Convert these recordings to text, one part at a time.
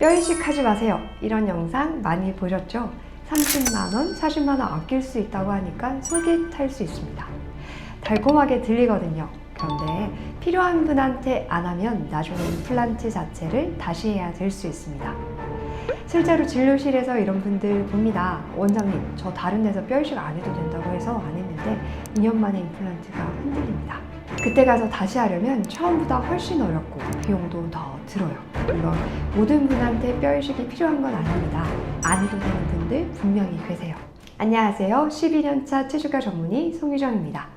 뼈 이식하지 마세요. 이런 영상 많이 보셨죠? 30만원, 40만원 아낄 수 있다고 하니까 솔깃할 수 있습니다. 달콤하게 들리거든요. 그런데 필요한 분한테 안 하면 나중에 임플란트 자체를 다시 해야 될 수 있습니다. 실제로 진료실에서 이런 분들 봅니다. 원장님, 저 다른 데서 뼈 이식 안 해도 된다고 해서 안 했는데 2년 만에 임플란트가 흔들립니다. 그때 가서 다시 하려면 처음보다 훨씬 어렵고 비용도 더 들어요. 물론 모든 분한테 뼈 이식이 필요한 건 아닙니다. 안 해도 되는 분들 분명히 계세요. 안녕하세요. 12년차 체주과 전문의 송유정입니다.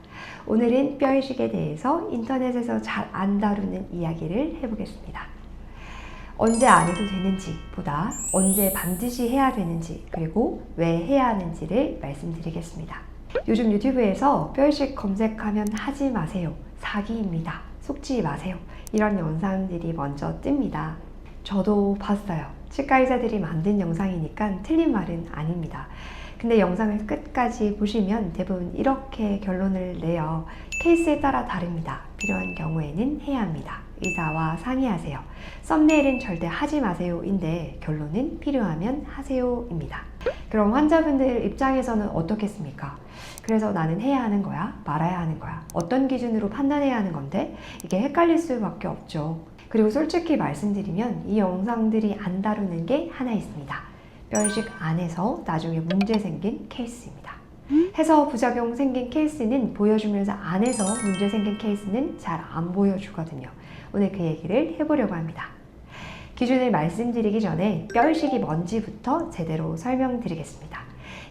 오늘은 뼈 이식에 대해서 인터넷에서 잘 안 다루는 이야기를 해보겠습니다. 언제 안 해도 되는지 보다 언제 반드시 해야 되는지 그리고 왜 해야 하는지를 말씀드리겠습니다. 요즘 유튜브에서 뼈 이식 검색하면 하지 마세요. 사기입니다. 속지 마세요. 이런 영상들이 먼저 뜹니다. 저도 봤어요. 치과 의사들이 만든 영상이니까 틀린 말은 아닙니다. 근데 영상을 끝까지 보시면 대부분 이렇게 결론을 내요. 케이스에 따라 다릅니다. 필요한 경우에는 해야 합니다. 의사와 상의하세요. 썸네일은 절대 하지 마세요인데 결론은 필요하면 하세요입니다. 그럼 환자분들 입장에서는 어떻겠습니까? 그래서 나는 해야 하는 거야? 말아야 하는 거야? 어떤 기준으로 판단해야 하는 건데? 이게 헷갈릴 수밖에 없죠. 그리고 솔직히 말씀드리면 이 영상들이 안 다루는 게 하나 있습니다. 뼈 이식 안 해서 나중에 문제 생긴 케이스입니다. 해서 부작용 생긴 케이스는 보여주면서 안 해서 문제 생긴 케이스는 잘 안 보여주거든요. 오늘 그 얘기를 해보려고 합니다. 기준을 말씀드리기 전에 뼈 이식이 뭔지부터 제대로 설명드리겠습니다.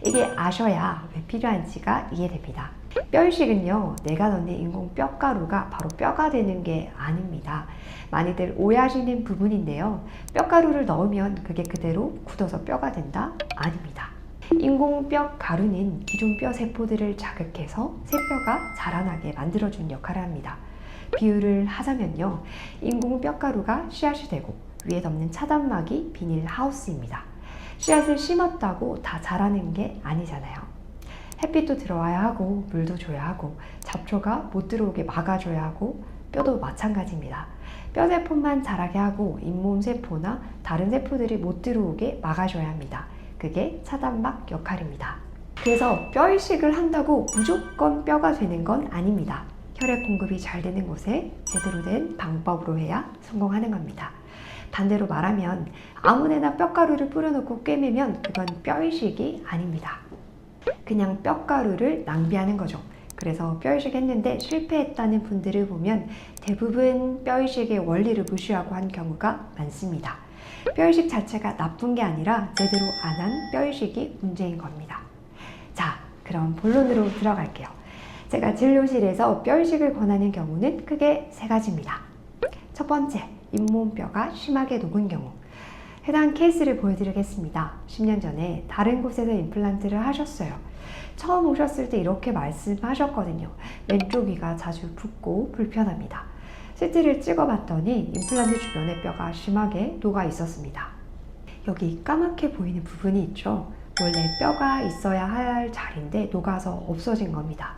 이게 아셔야 왜 필요한지가 이해됩니다. 뼈 이식은요, 내가 넣는 인공 뼈가루가 바로 뼈가 되는 게 아닙니다. 많이들 오해하시는 부분인데요. 뼈가루를 넣으면 그게 그대로 굳어서 뼈가 된다? 아닙니다. 인공 뼈 가루는 기존 뼈 세포들을 자극해서 새뼈가 자라나게 만들어준 역할을 합니다. 비유를 하자면요, 인공 뼈 가루가 씨앗이 되고 위에 덮는 차단막이 비닐 하우스입니다. 씨앗을 심었다고 다 자라는 게 아니잖아요. 햇빛도 들어와야 하고 물도 줘야 하고 잡초가 못 들어오게 막아줘야 하고 뼈도 마찬가지입니다. 뼈세포만 자라게 하고 잇몸 세포나 다른 세포들이 못 들어오게 막아줘야 합니다. 그게 차단막 역할입니다. 그래서 뼈 이식을 한다고 무조건 뼈가 되는 건 아닙니다. 혈액 공급이 잘 되는 곳에 제대로 된 방법으로 해야 성공하는 겁니다. 반대로 말하면 아무데나 뼈가루를 뿌려놓고 꿰매면 그건 뼈 이식이 아닙니다. 그냥 뼈가루를 낭비하는 거죠. 그래서 뼈 이식 했는데 실패했다는 분들을 보면 대부분 뼈 이식의 원리를 무시하고 한 경우가 많습니다. 뼈 이식 자체가 나쁜 게 아니라 제대로 안 한 뼈 이식이 문제인 겁니다. 자, 그럼 본론으로 들어갈게요. 제가 진료실에서 뼈 이식을 권하는 경우는 크게 세 가지입니다. 첫 번째, 잇몸뼈가 심하게 녹은 경우. 해당 케이스를 보여드리겠습니다. 10년 전에 다른 곳에서 임플란트를 하셨어요. 처음 오셨을 때 이렇게 말씀하셨거든요. 왼쪽 위가 자주 붓고 불편합니다. CT를 찍어봤더니 임플란트 주변에 뼈가 심하게 녹아 있었습니다. 여기 까맣게 보이는 부분이 있죠. 원래 뼈가 있어야 할 자리인데 녹아서 없어진 겁니다.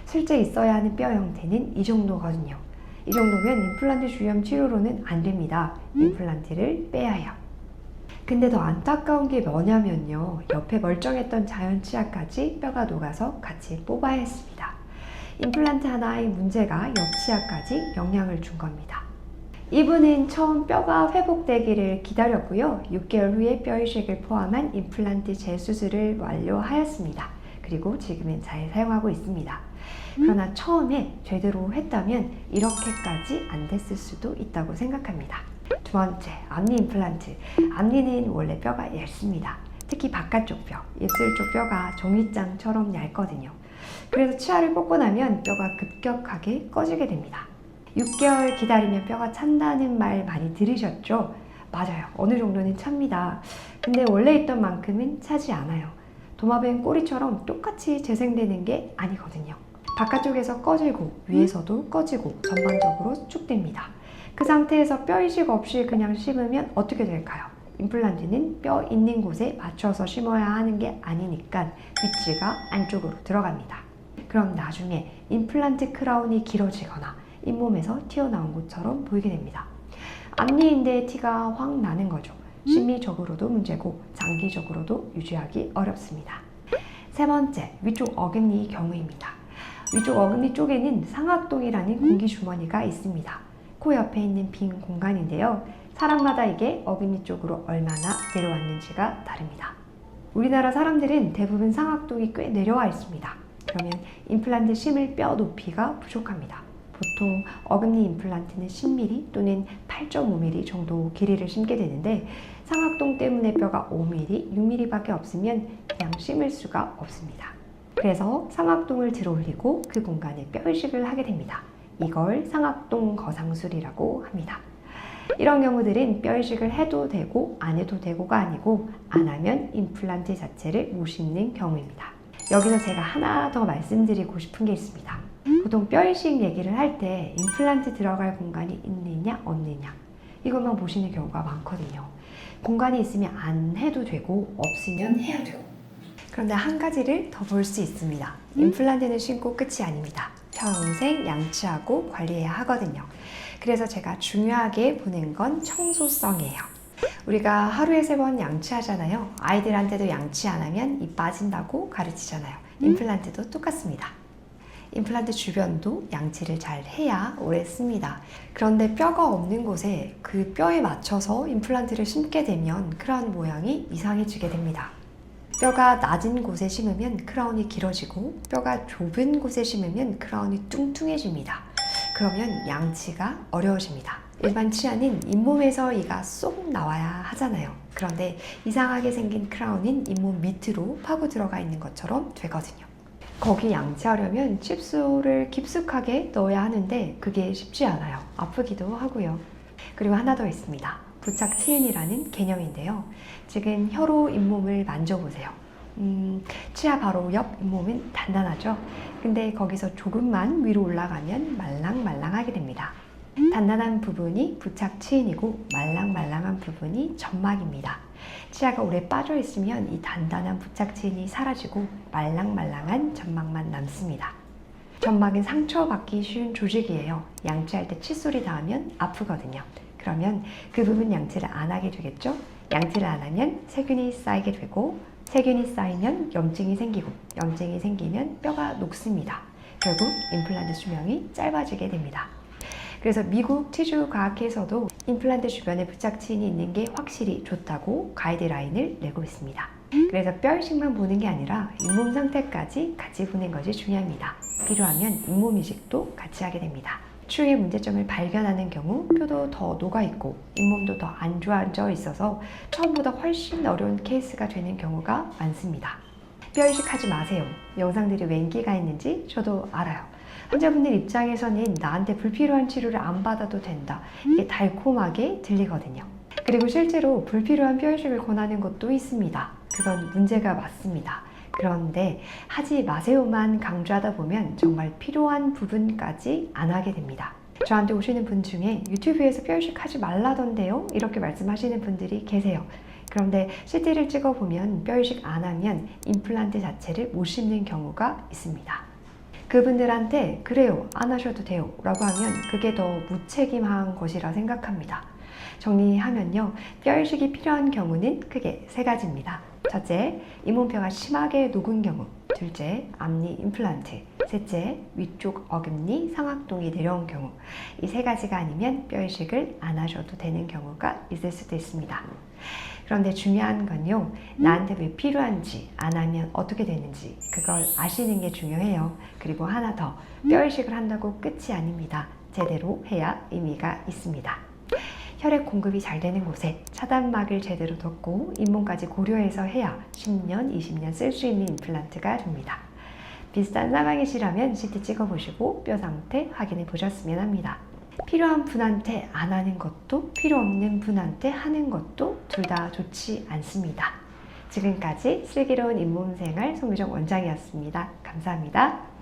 실제 있어야 하는 뼈 형태는 이 정도거든요. 이 정도면 임플란트 주염 치료로는 안 됩니다. 임플란트를 빼야 해요. 근데 더 안타까운 게 뭐냐면요, 옆에 멀쩡했던 자연 치아까지 뼈가 녹아서 같이 뽑아야 했습니다. 임플란트 하나의 문제가 옆 치아까지 영향을 준 겁니다. 이분은 처음 뼈가 회복되기를 기다렸고요. 6개월 후에 뼈 이식을 포함한 임플란트 재수술을 완료하였습니다. 그리고 지금은 잘 사용하고 있습니다. 그러나 처음에 제대로 했다면 이렇게까지 안 됐을 수도 있다고 생각합니다. 두 번째, 앞니 임플란트. 앞니는 원래 뼈가 얇습니다. 특히 바깥쪽 뼈, 입술 쪽 뼈가 종이장처럼 얇거든요. 그래서 치아를 꽂고 나면 뼈가 급격하게 꺼지게 됩니다. 6개월 기다리면 뼈가 찬다는 말 많이 들으셨죠? 맞아요. 어느 정도는 찹니다. 근데 원래 있던 만큼은 차지 않아요. 도마뱀 꼬리처럼 똑같이 재생되는 게 아니거든요. 바깥쪽에서 꺼지고 위에서도 꺼지고 전반적으로 수축됩니다. 그 상태에서 뼈 이식 없이 그냥 심으면 어떻게 될까요? 임플란트는 뼈 있는 곳에 맞춰서 심어야 하는 게 아니니까 위치가 안쪽으로 들어갑니다. 그럼 나중에 임플란트 크라운이 길어지거나 잇몸에서 튀어나온 것처럼 보이게 됩니다. 앞니인데 티가 확 나는 거죠. 심리적으로도 문제고 장기적으로도 유지하기 어렵습니다. 세 번째, 위쪽 어금니 경우입니다. 위쪽 어금니 쪽에는 상악동이라는 공기주머니가 있습니다. 코 옆에 있는 빈 공간인데요. 사람마다 이게 어금니 쪽으로 얼마나 내려왔는지가 다릅니다. 우리나라 사람들은 대부분 상악동이 꽤 내려와 있습니다. 그러면 임플란트 심을 뼈 높이가 부족합니다. 보통 어금니 임플란트는 10mm 또는 8.5mm 정도 길이를 심게 되는데 상악동 때문에 뼈가 5mm, 6mm밖에 없으면 그냥 심을 수가 없습니다. 그래서 상악동을 들어 올리고 그 공간에 뼈 이식을 하게 됩니다. 이걸 상악동 거상술이라고 합니다. 이런 경우들은 뼈 이식을 해도 되고 안 해도 되고가 아니고 안 하면 임플란트 자체를 못 심는 경우입니다. 여기서 제가 하나 더 말씀드리고 싶은 게 있습니다. 보통 뼈 이식 얘기를 할 때 임플란트 들어갈 공간이 있느냐 없느냐 이것만 보시는 경우가 많거든요. 공간이 있으면 안 해도 되고 없으면 해야 되고. 그런데 한 가지를 더 볼 수 있습니다. 임플란트는 심고 끝이 아닙니다. 평생 양치하고 관리해야 하거든요. 그래서 제가 중요하게 보는 건 청소성이에요. 우리가 하루에 3번 양치하잖아요. 아이들한테도 양치 안 하면 입 빠진다고 가르치잖아요. 임플란트도 똑같습니다. 임플란트 주변도 양치를 잘 해야 오래 씁니다. 그런데 뼈가 없는 곳에 그 뼈에 맞춰서 임플란트를 심게 되면 크라운 모양이 이상해지게 됩니다. 뼈가 낮은 곳에 심으면 크라운이 길어지고 뼈가 좁은 곳에 심으면 크라운이 뚱뚱해집니다. 그러면 양치가 어려워집니다. 일반 치아는 잇몸에서 이가 쏙 나와야 하잖아요. 그런데 이상하게 생긴 크라운은 잇몸 밑으로 파고 들어가 있는 것처럼 되거든요. 거기 양치하려면 칩소를 깊숙하게 넣어야 하는데 그게 쉽지 않아요. 아프기도 하고요. 그리고 하나 더 있습니다. 부착 치은이라는 개념인데요. 지금 혀로 잇몸을 만져보세요. 치아 바로 옆 잇몸은 단단하죠? 근데 거기서 조금만 위로 올라가면 말랑말랑하게 됩니다. 단단한 부분이 부착 치은이고 말랑말랑한 부분이 점막입니다. 치아가 오래 빠져 있으면 이 단단한 부착 치은이 사라지고 말랑말랑한 점막만 남습니다. 점막은 상처받기 쉬운 조직이에요. 양치할 때 칫솔이 닿으면 아프거든요. 그러면 그 부분 양치를 안 하게 되겠죠? 양치를 안 하면 세균이 쌓이게 되고 세균이 쌓이면 염증이 생기고 염증이 생기면 뼈가 녹습니다. 결국 임플란트 수명이 짧아지게 됩니다. 그래서 미국 치주과학회에서도 임플란트 주변에 부착치인이 있는 게 확실히 좋다고 가이드라인을 내고 있습니다. 그래서 뼈 이식만 보는 게 아니라 잇몸 상태까지 같이 보는 것이 중요합니다. 필요하면 잇몸 이식도 같이 하게 됩니다. 추후에 문제점을 발견하는 경우 뼈도 더 녹아있고 잇몸도 더 안 좋아져 있어서 처음보다 훨씬 어려운 케이스가 되는 경우가 많습니다. 뼈 이식하지 마세요. 영상들이 왜 인기가 있는지 저도 알아요. 환자분들 입장에서는 나한테 불필요한 치료를 안 받아도 된다. 이게 달콤하게 들리거든요. 그리고 실제로 불필요한 뼈 이식을 권하는 것도 있습니다. 그건 문제가 맞습니다. 그런데 하지 마세요만 강조하다 보면 정말 필요한 부분까지 안 하게 됩니다. 저한테 오시는 분 중에 유튜브에서 뼈 이식 하지 말라던데요? 이렇게 말씀하시는 분들이 계세요. 그런데 CT를 찍어보면 뼈 이식 안 하면 임플란트 자체를 못 심는 경우가 있습니다. 그분들한테 그래요, 안 하셔도 돼요 라고 하면 그게 더 무책임한 것이라 생각합니다. 정리하면요, 뼈 이식이 필요한 경우는 크게 3가지입니다. 첫째, 잇몸뼈가 심하게 녹은 경우. 둘째, 앞니 임플란트. 셋째, 위쪽 어금니 상악동이 내려온 경우. 이 3가지가 아니면 뼈 이식을 안 하셔도 되는 경우가 있을 수도 있습니다. 그런데 중요한 건요, 나한테 왜 필요한지, 안 하면 어떻게 되는지 그걸 아시는 게 중요해요. 그리고 하나 더, 뼈 이식을 한다고 끝이 아닙니다. 제대로 해야 의미가 있습니다. 혈액 공급이 잘 되는 곳에 차단막을 제대로 덮고 잇몸까지 고려해서 해야 10년, 20년 쓸 수 있는 임플란트가 됩니다. 비슷한 상황이시라면 CT 찍어보시고 뼈 상태 확인해 보셨으면 합니다. 필요한 분한테 안 하는 것도 필요 없는 분한테 하는 것도 둘 다 좋지 않습니다. 지금까지 슬기로운 잇몸생활 송유정 원장이었습니다. 감사합니다.